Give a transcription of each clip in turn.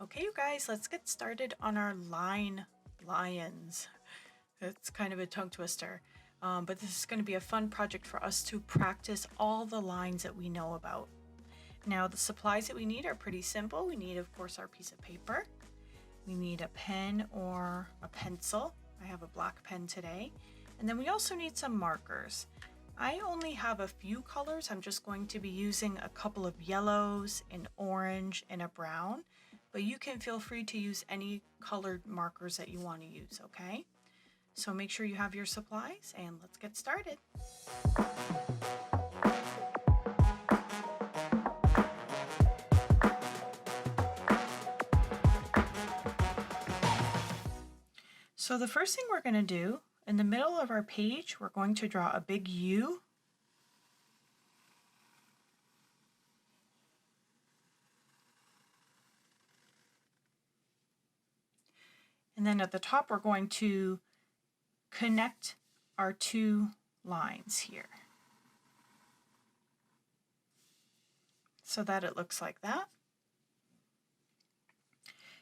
Okay, you guys, let's get started on our lions. It's kind of a tongue twister, but this is going to be a fun project for us to practice all the lines that we know about. Now, the supplies that we need are pretty simple. We need, of course, our piece of paper. We need a pen or a pencil. I have a black pen today. And then we also need some markers. I only have a few colors. I'm just going to be using a couple of yellows, an orange, and a brown. But you can feel free to use any colored markers that you want to use, okay? So make sure you have your supplies and let's get started. So the first thing we're going to do, in the middle of our page, we're going to draw a big U. And then at the top, we're going to connect our two lines here so that it looks like that.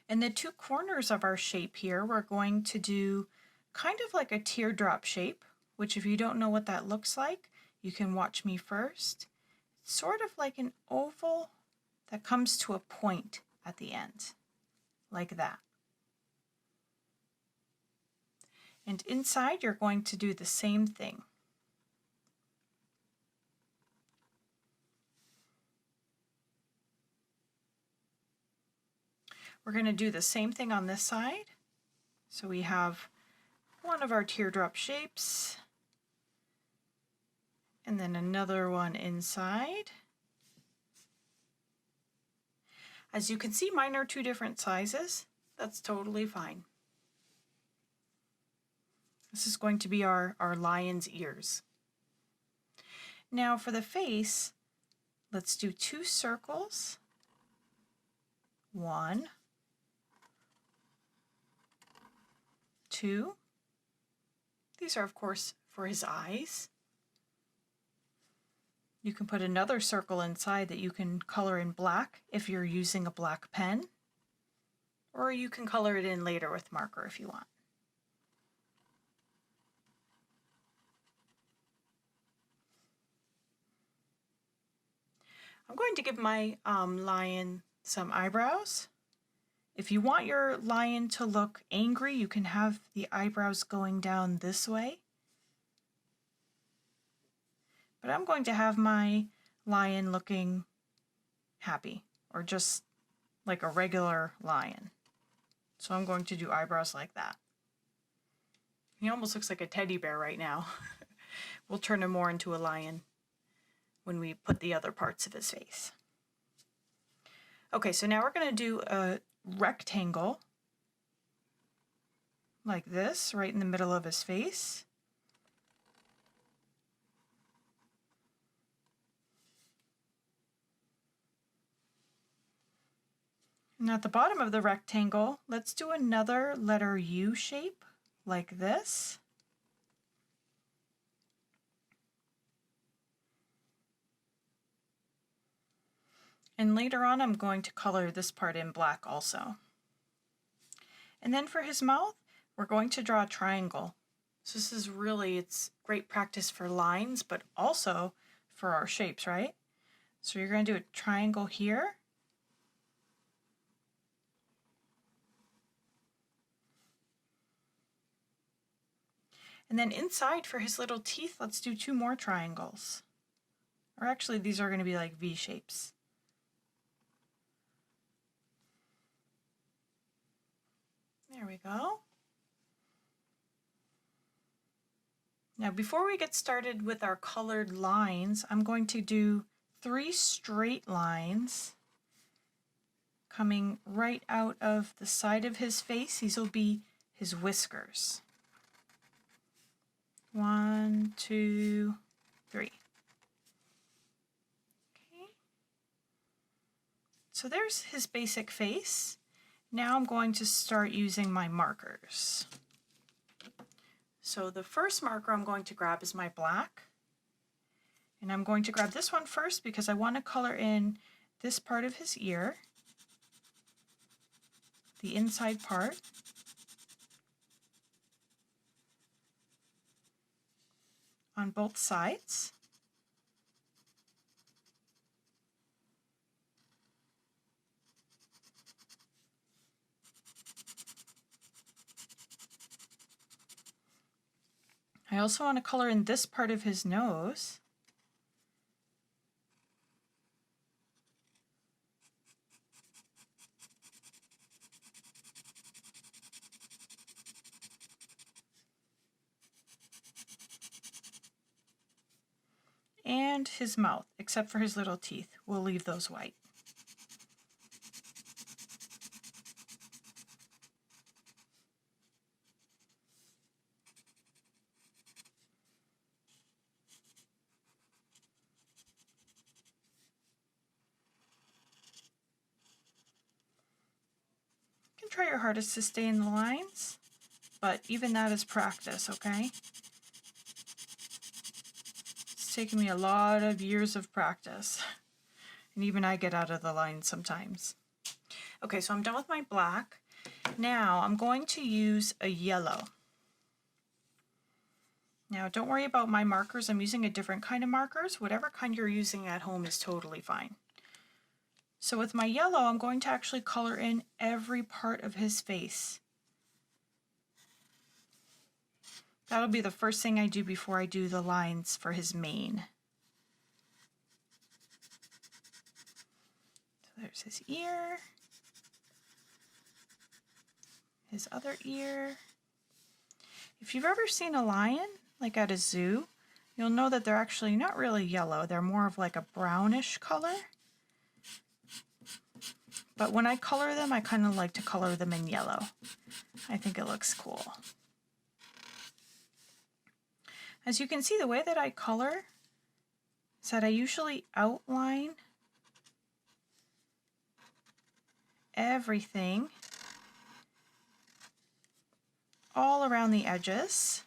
And the two corners of our shape here, we're going to do kind of like a teardrop shape, which if you don't know what that looks like, you can watch me first. It's sort of like an oval that comes to a point at the end, like that. And inside, you're going to do the same thing. We're going to do the same thing on this side. So we have one of our teardrop shapes, and then another one inside. As you can see, mine are two different sizes. That's totally fine. This is going to be our lion's ears. Now for the face, let's do two circles. 1, 2. These are, of course, for his eyes. You can put another circle inside that you can color in black if you're using a black pen, or you can color it in later with marker if you want. I'm going to give my lion some eyebrows. If you want your lion to look angry, you can have the eyebrows going down this way. But I'm going to have my lion looking happy, or just like a regular lion. So I'm going to do eyebrows like that. He almost looks like a teddy bear right now. We'll turn him more into a lion when we put the other parts of his face. Okay, so now we're going to do a rectangle like this, right in the middle of his face. And at the bottom of the rectangle, let's do another letter U shape like this. And later on, I'm going to color this part in black also. And then for his mouth, we're going to draw a triangle. So this is really, it's great practice for lines, but also for our shapes, right? So you're going to do a triangle here. And then inside for his little teeth, let's do 2 more triangles. Or actually, these are going to be like V shapes. There we go. Now, before we get started with our colored lines, I'm going to do 3 straight lines coming right out of the side of his face. These will be his whiskers. 1, 2, 3. Okay. So there's his basic face. Now I'm going to start using my markers. So the first marker I'm going to grab is my black. And I'm going to grab this one first because I want to color in this part of his ear. the inside part. On both sides. I also want to color in this part of his nose. And his mouth, except for his little teeth. We'll leave those white. You can try your hardest to stay in the lines, but even that is practice, okay? It's taken me a lot of years of practice, and even I get out of the line sometimes. Okay, so I'm done with my black. Now I'm going to use a yellow. Now don't worry about my markers. I'm using a different kind of markers. Whatever kind you're using at home is totally fine. So with my yellow, I'm going to actually color in every part of his face. That'll be the first thing I do before I do the lines for his mane. So there's his ear, his other ear. If you've ever seen a lion, like at a zoo, you'll know that they're actually not really yellow. They're more of like a brownish color. But when I color them, I kind of like to color them in yellow. I think it looks cool. As you can see, the way that I color is that I usually outline everything all around the edges.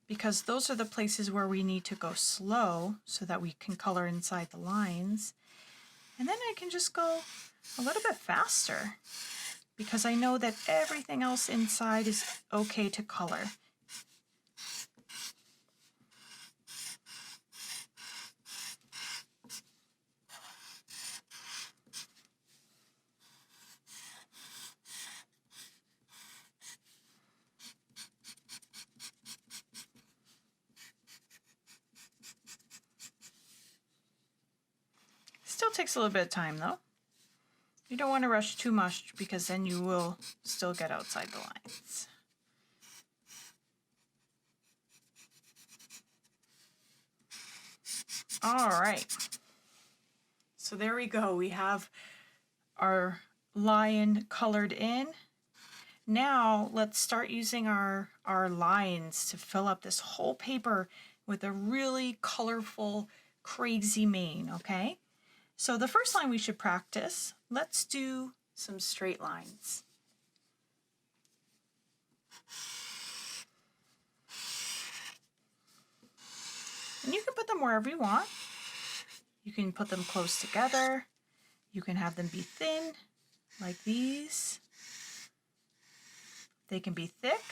Because those are the places where we need to go slow so that we can color inside the lines. And then I can just go a little bit faster because I know that everything else inside is okay to color. Still takes a little bit of time though. You don't want to rush too much because then you will still get outside the lines. All right. So there we go. We have our lion colored in. Now let's start using our lines to fill up this whole paper with a really colorful, crazy mane, okay? So the first line we should practice, let's do some straight lines. And you can put them wherever you want. You can put them close together. You can have them be thin, like these. They can be thick,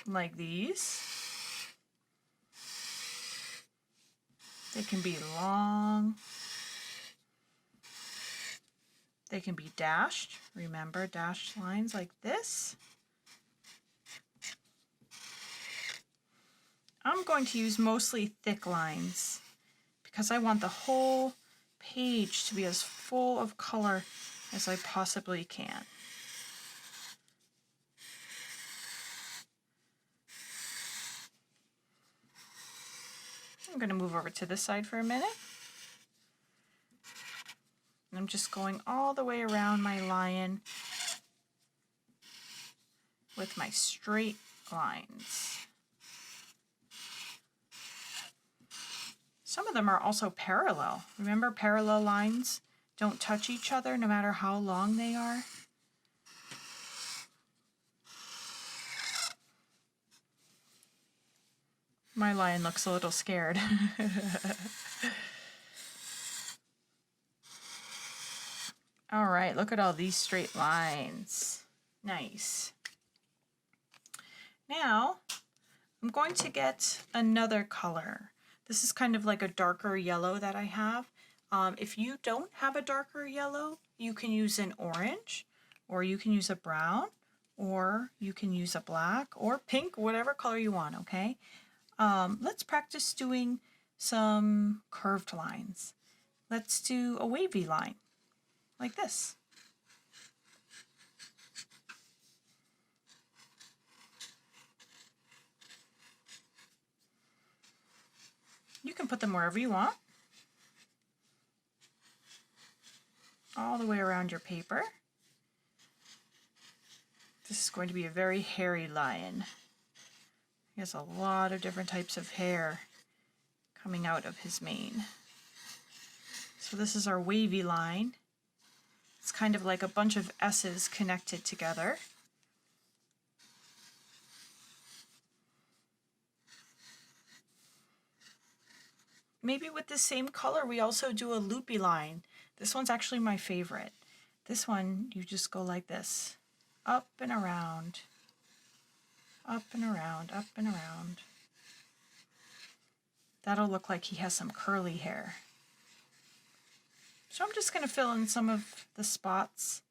like these. They can be long. They can be dashed. Remember, dashed lines like this. I'm going to use mostly thick lines because I want the whole page to be as full of color as I possibly can. I'm going to move over to this side for a minute. And I'm just going all the way around my lion with my straight lines. Some of them are also parallel. Remember, parallel lines don't touch each other no matter how long they are. My lion looks a little scared. All right, look at all these straight lines. Nice. Now, I'm going to get another color. This is kind of like a darker yellow that I have. If you don't have a darker yellow, you can use an orange, or you can use a brown, or you can use a black or pink, whatever color you want, okay? Let's practice doing some curved lines. Let's do a wavy line, like this. You can put them wherever you want, all the way around your paper. This is going to be a very hairy lion. He has a lot of different types of hair coming out of his mane. So this is our wavy line. It's kind of like a bunch of S's connected together. Maybe with the same color we also do a loopy line. This one's actually my favorite. This one, you just go like this. Up and around. Up and around, up and around. That'll look like he has some curly hair. So I'm just going to fill in some of the spots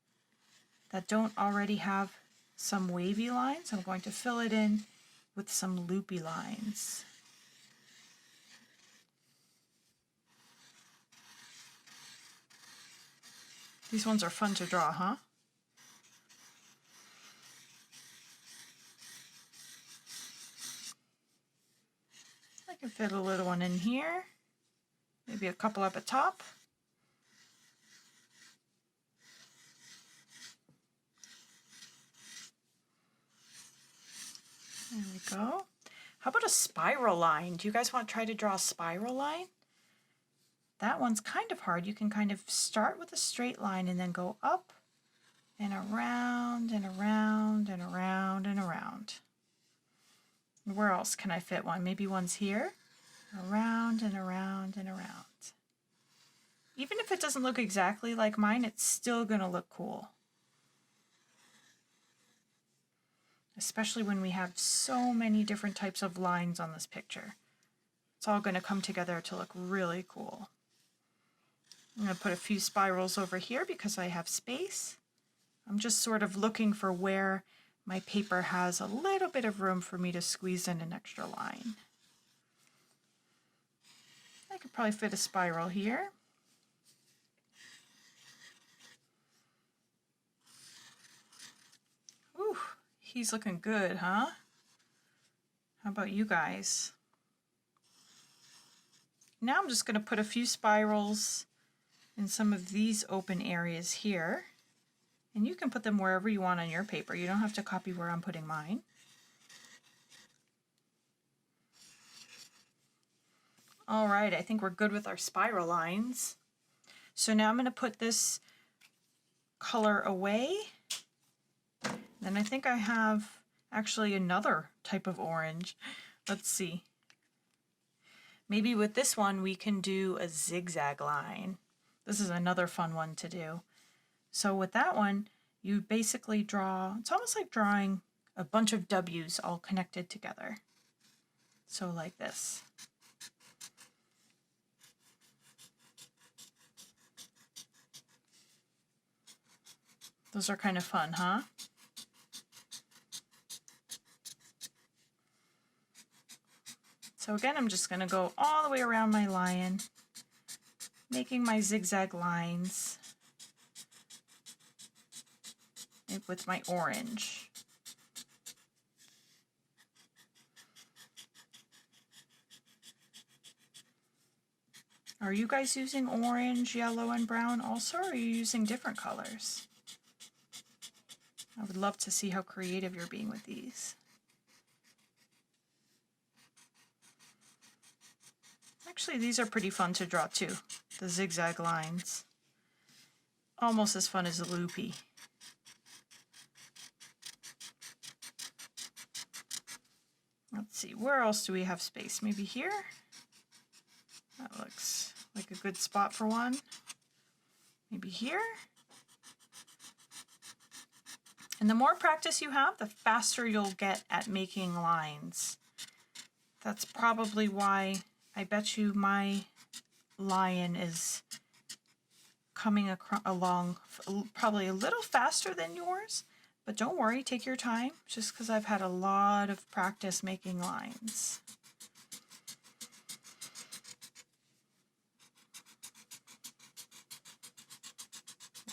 that don't already have some wavy lines. I'm going to fill it in with some loopy lines. These ones are fun to draw, huh? I can fit a little one in here, maybe a couple up at top. There we go. How about a spiral line? Do you guys want to try to draw a spiral line? That one's kind of hard. You can kind of start with a straight line and then go up and around and around and around and around. And where else can I fit one? Maybe one's here. Around and around and around. Even if it doesn't look exactly like mine, it's still going to look cool. Especially when we have so many different types of lines on this picture. It's all going to come together to look really cool. I'm going to put a few spirals over here because I have space. I'm just sort of looking for where my paper has a little bit of room for me to squeeze in an extra line. I could probably fit a spiral here. Ooh, he's looking good, huh? How about you guys? Now I'm just going to put a few spirals in some of these open areas here. And you can put them wherever you want on your paper. You don't have to copy where I'm putting mine. All right, I think we're good with our spiral lines. So now I'm going to put this color away. Then I think I have actually another type of orange. Let's see. Maybe with this one we can do a zigzag line. This is another fun one to do. So with that one, you basically draw, it's almost like drawing a bunch of W's all connected together. So like this. Those are kind of fun, huh? So again, I'm just going to go all the way around my lion, making my zigzag lines with my orange. Are you guys using orange, yellow, and brown also, or are you using different colors? I would love to see how creative you're being with these. Actually, these are pretty fun to draw too, the zigzag lines. Almost as fun as a loopy. Let's see, where else do we have space? Maybe here? That looks like a good spot for one. Maybe here? And the more practice you have, the faster you'll get at making lines. That's probably why I bet you my lion is coming along probably a little faster than yours, but don't worry, take your time, just because I've had a lot of practice making lines.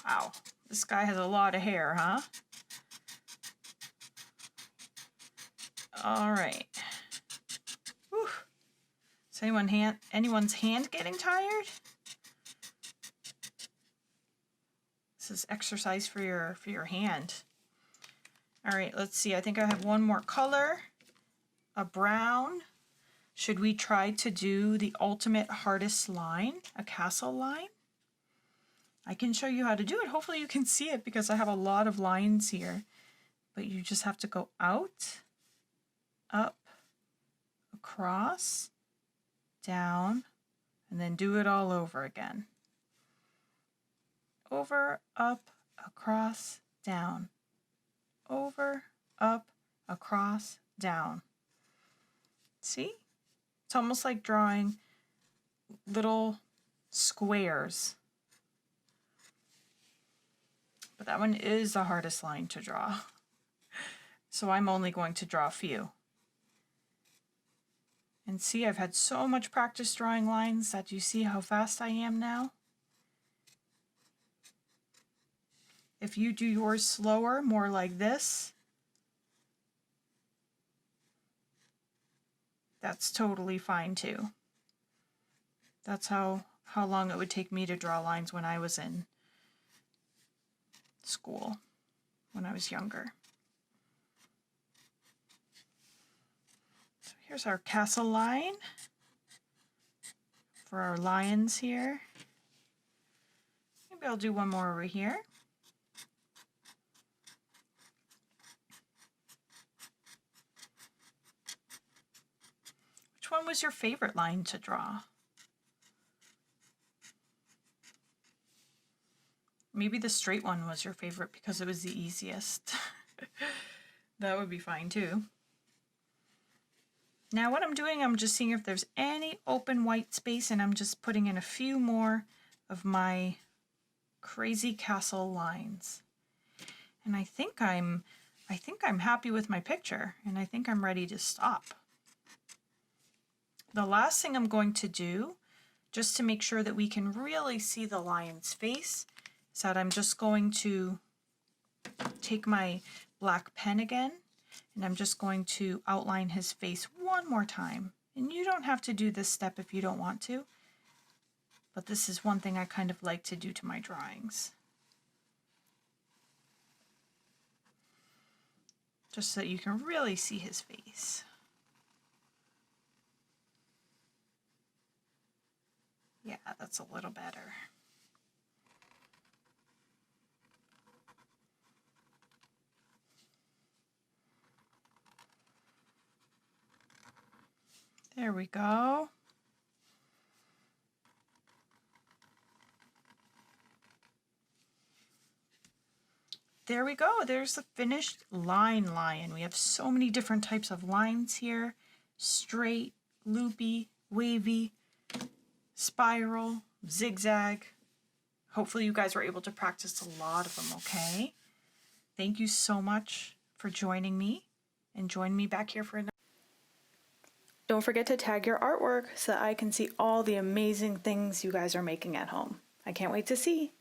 Wow, this guy has a lot of hair, huh? All right. Whew. Is anyone's hand getting tired? This is exercise for your hand. All right, let's see. I think I have one more color, a brown. Should we try to do the ultimate hardest line, a castle line? I can show you how to do it. Hopefully you can see it because I have a lot of lines here. But you just have to go out, up, across, down, and then do it all over again. Over, up, across, down. Over, up, across, down. See? It's almost like drawing little squares. But that one is the hardest line to draw. So I'm only going to draw a few. And see, I've had so much practice drawing lines that you see how fast I am now. If you do yours slower, more like this, that's totally fine too. That's how long it would take me to draw lines when I was in school, when I was younger. So here's our castle line for our lions here. Maybe I'll do one more over here. Which one was your favorite line to draw? Maybe the straight one was your favorite because it was the easiest. That would be fine too. Now what I'm doing, I'm just seeing if there's any open white space, and I'm just putting in a few more of my crazy castle lines. And I think I'm happy with my picture, and I think I'm ready to stop. The last thing I'm going to do, just to make sure that we can really see the lion's face, is that I'm just going to take my black pen again, and I'm just going to outline his face one more time. And you don't have to do this step if you don't want to, but this is one thing I kind of like to do to my drawings. Just so that you can really see his face. Yeah, that's a little better. There we go. There we go. There's the finished lion. We have so many different types of lines here. Straight, loopy, wavy, spiral, zigzag. Hopefully you guys were able to practice a lot of them, okay? Thank you so much for joining me, and join me back here for another. Don't forget to tag your artwork so that I can see all the amazing things you guys are making at home. I can't wait to see.